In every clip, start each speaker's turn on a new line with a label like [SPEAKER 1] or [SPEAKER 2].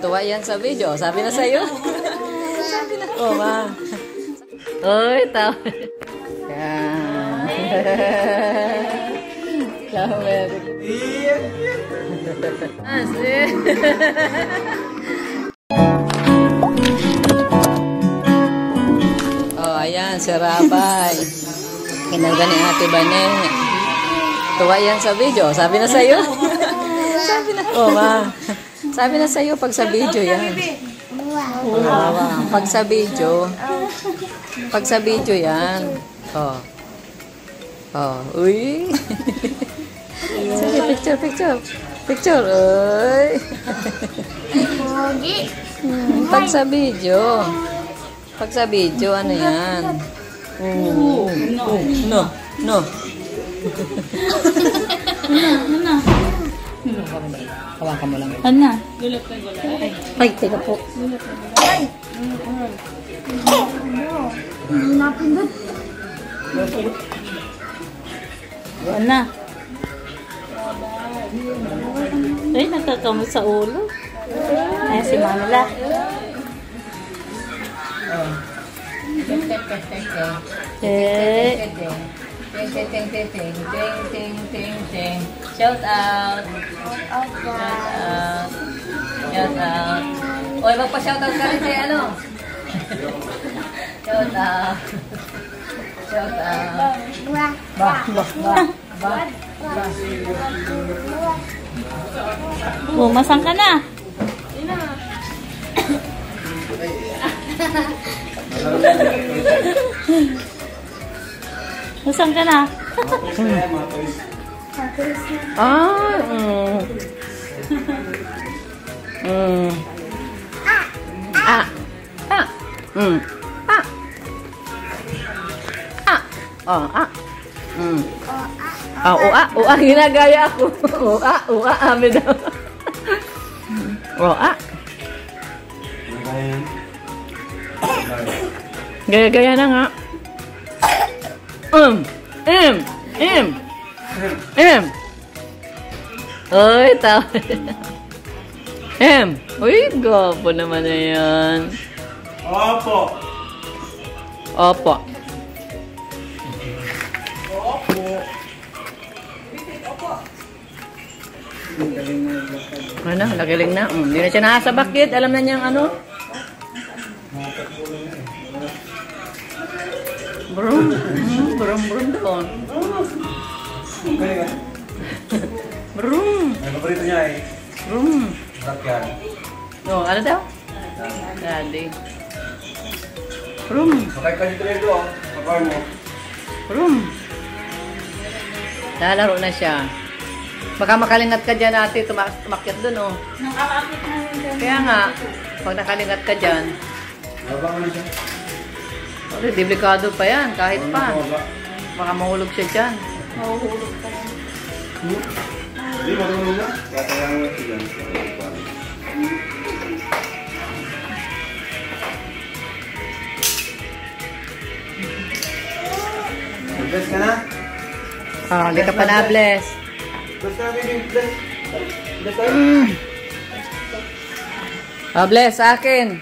[SPEAKER 1] Tuwa yan sa video. Sabi na sa'yo. Sabi na. Oh, ma. Uy, tawa. Yan. Flower. Asik. Oh, ayan, si Rabay. Kinalga ni Ate Bane. Tuwa yan sa video. Sabi na sa'yo. Sabi na. Oh, ma. Sabi na sa'yo pag sa video yan. Wow. Pag sa video. Pag sa video yan. Oh. Oh. Uy. Sige, picture. Picture. Uy. Pag sa video. Pag sa video, ano yan? No. Hawakan mo lang.
[SPEAKER 2] Ano?
[SPEAKER 1] Ay, teka po.
[SPEAKER 2] Ay! Napindot. Ano na? Ay, nakakamot sa ulo. Ay, si Mamila.
[SPEAKER 1] Shout out. Shout out. Oy, magpa-shout out ka rin sa ano? Shout out. Shout out.
[SPEAKER 2] Bumasang ka na. Masang ka na.
[SPEAKER 1] Ginagaya ako. Amin daw. Gaya-gaya na nga. Uy, tawa. Uy, gapo naman na yan.
[SPEAKER 3] Opo.
[SPEAKER 1] Ano, nagaling na. Hindi na siya nakasabakit. Alam na niyang ano. Brum doon. Brum.
[SPEAKER 3] Ang paborito niya ay
[SPEAKER 1] Brum.
[SPEAKER 3] sakyan.
[SPEAKER 1] Oh, ano daw? Daddy. Brum.
[SPEAKER 3] Sakay ka dito rin doon. Sakay mo.
[SPEAKER 1] Brum. Lalaro na siya. Baka makalingat ka dyan ate, tumakyat dun oh.
[SPEAKER 2] Nakakapit na rin.
[SPEAKER 1] Kaya nga, pag nakalingat ka dyan,
[SPEAKER 3] Nabang ano siya?
[SPEAKER 1] delikado pa yan, kahit pa. Baka mahulog siya dyan.
[SPEAKER 2] Mahuhulog ka lang.
[SPEAKER 3] Hindi, marunong na. Tatayang mo siya dyan. Bless ka na?
[SPEAKER 1] Hindi ka pa na-bless.
[SPEAKER 3] Bless ka na, baby. Bless. Bless tayo.
[SPEAKER 1] Bless sa akin.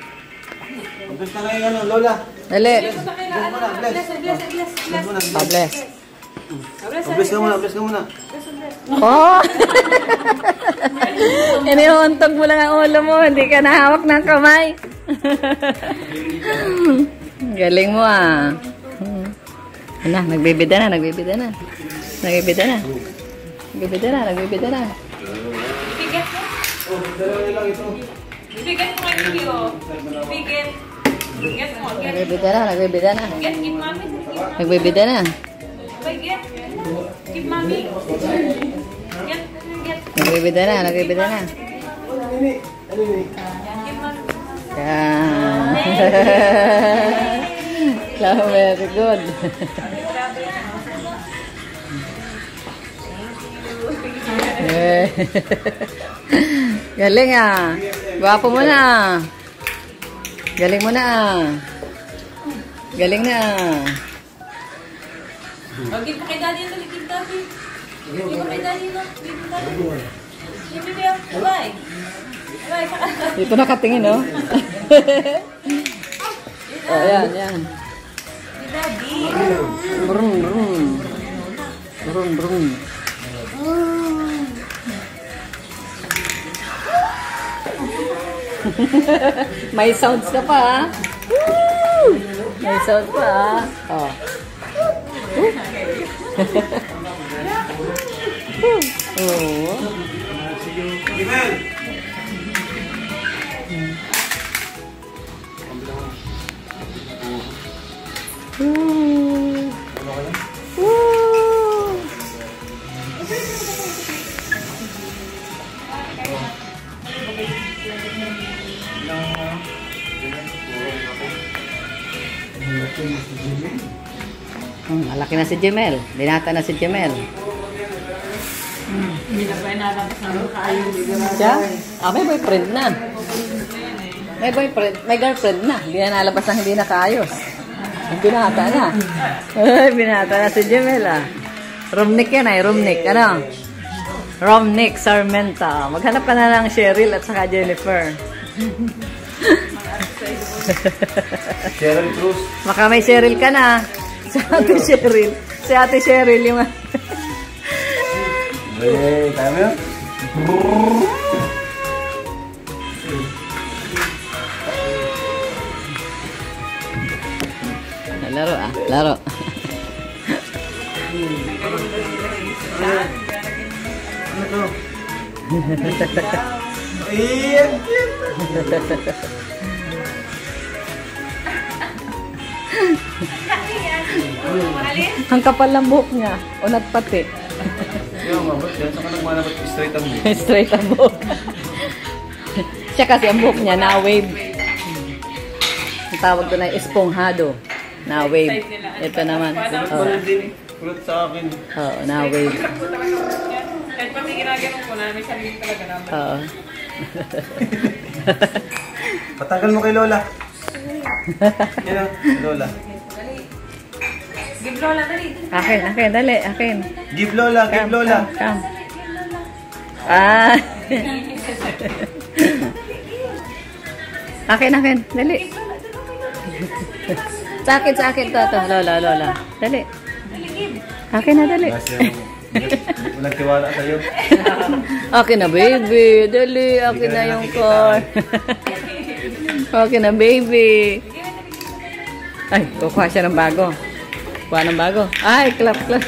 [SPEAKER 3] Bless ka na yung ano, Lola.
[SPEAKER 1] Dali.
[SPEAKER 3] Bless mo na, bless. Bless mo na,
[SPEAKER 1] Bless.
[SPEAKER 3] Bless ka muna, bless ka muna.
[SPEAKER 1] Oh! Iniuntog mo lang ang ulo mo, hindi ka nahawak ng kamay. Galing mo ah. Ano, nagbibida na.
[SPEAKER 2] Bibigyan mo.
[SPEAKER 3] Oh, dalawa na lang ito.
[SPEAKER 2] Bibigyan mo kayo video. Bibigyan. Get mo.
[SPEAKER 1] Nagbibida na.
[SPEAKER 2] Get, keep mami.
[SPEAKER 1] Nagbibida na.
[SPEAKER 2] Get. Keep mami. Get.
[SPEAKER 1] Nagbibida na.
[SPEAKER 3] Ano ini?
[SPEAKER 2] Keep mami.
[SPEAKER 1] Yan. Very good. Galing ah. Gwapo mo na. Galing mo na. Galing na.
[SPEAKER 2] Give mo kay daddy ito. Give daddy. Give mo kay daddy ito. Give mo daddy. Give me bye.
[SPEAKER 1] Dito nakatingin, no? Oh, yan, yan. Brum, brum. Brum, brum. May sounds ka pa, ha? Woo! May sounds pa, ha? Oh. Oh. Malaki na si Jemel. Binata na si Jemel.
[SPEAKER 2] Hindi na ba inalabas ng kayo?
[SPEAKER 1] Siya? May boyfriend na. May boyfriend, may girlfriend na. Hindi na nalabas ng hindi nakaayos. Binata na. Binata na si Jemel, ah. Romnick yan, ay. Romnick. Ano? Romnick Sarmenta. Maghanap ka na lang Cheryl at saka Jennifer.
[SPEAKER 3] Cheryl Cruz.
[SPEAKER 1] Baka may Cheryl ka na. Si Ate Cheryl. Si Ate Cheryl yung...
[SPEAKER 3] Kaya mo yun?
[SPEAKER 1] Laro, ah. Laro.
[SPEAKER 3] Ano to? Iyan,
[SPEAKER 1] Ang kapal ng buhok niya. Unat pati.
[SPEAKER 3] Kaya mabot yan. Saan ka nagmanabat straight ang buhok?
[SPEAKER 1] Straight ang buhok. Siya kasi ang buhok niya na-wave. Ang tawag doon ay esponghado. Na-wave. Ito naman.
[SPEAKER 3] Kulot sa akin.
[SPEAKER 1] Oo, na-wave.
[SPEAKER 2] Kahit pati ginagawa ko na, may sarili talaga naman.
[SPEAKER 1] Oo.
[SPEAKER 3] Patanggal mo kay Lola. Yan o, Lola.
[SPEAKER 2] Give Lola, dali.
[SPEAKER 1] Akin, akin, dali, akin.
[SPEAKER 3] Give Lola, give Lola.
[SPEAKER 1] Come. Ah. Akin, akin, dali. Sa akin to, Lola, Lola. Dali. Akin na, dali.
[SPEAKER 3] Walang tiwala sa'yo.
[SPEAKER 1] Akin na, baby. Dali, akin na yung car. Akin na, baby. Ay, kukuha siya ng bago. Kuha ng bago. Ay, clap, clap.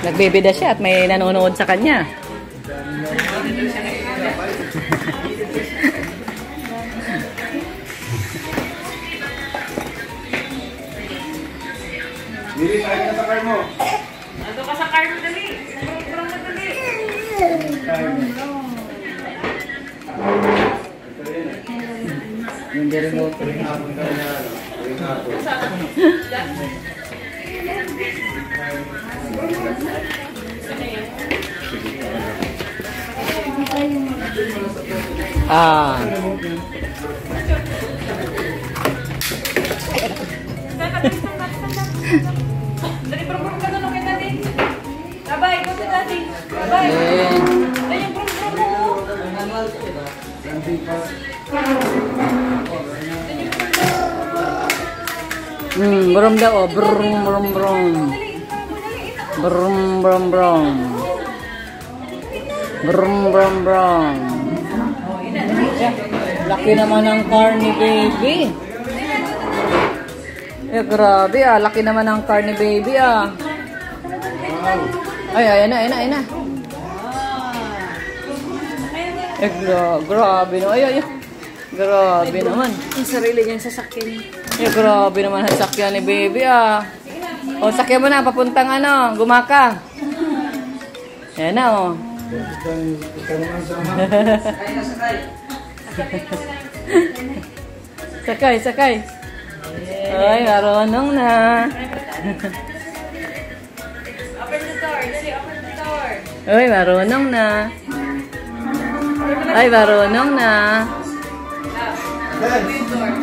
[SPEAKER 1] Nagbibida siya at may nanonood sa kanya.
[SPEAKER 3] Dili, tayo ka sa car mo.
[SPEAKER 2] Nandun ka sa car mo, dali. Kurang na, dali.
[SPEAKER 1] Hindi rin mo. Ah.
[SPEAKER 2] Dali, prum-prum ka doon, okay, dali. Babay, go to dali. Babay. Dali, yung prum-prum mo.
[SPEAKER 1] Brum daw, oh. Brum, brum, brum. Brum, brum, brum. Brum, brum, brum. Laki naman ang car ni baby. Eh, grabe ah. Laki naman ang car ni baby ah. Ay, ayan na, ayan na, ayan na. Eh, grabe no. Ay, ay, ay. Grabe naman.
[SPEAKER 2] Yung sarili niyang sasakyan.
[SPEAKER 1] Eh, grabe naman ang sakyan ni baby ah. O, sakyan mo na. Papuntang ano, Gumaka. Ayan na oh. Sakay, sakay. Ay, marunong na.
[SPEAKER 2] Open the door, dali, open the door.
[SPEAKER 1] Ay, marunong na. Ay, marunong na.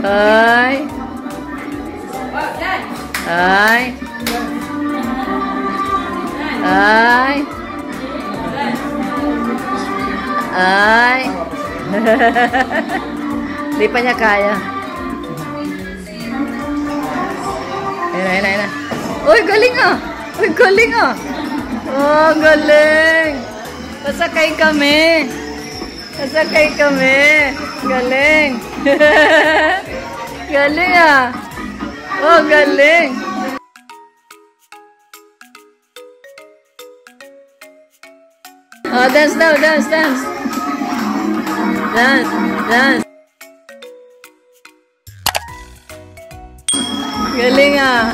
[SPEAKER 1] Ay. Ay. Ay. Ay. Hindi pa niya kaya. Ayun na. Uy, galing ah! Uy, galing ah! Oh, galing! Pasakay kami! Galing! Galing ah! Oh, galing! Oh, dance daw, dance! Dance! Galing ah!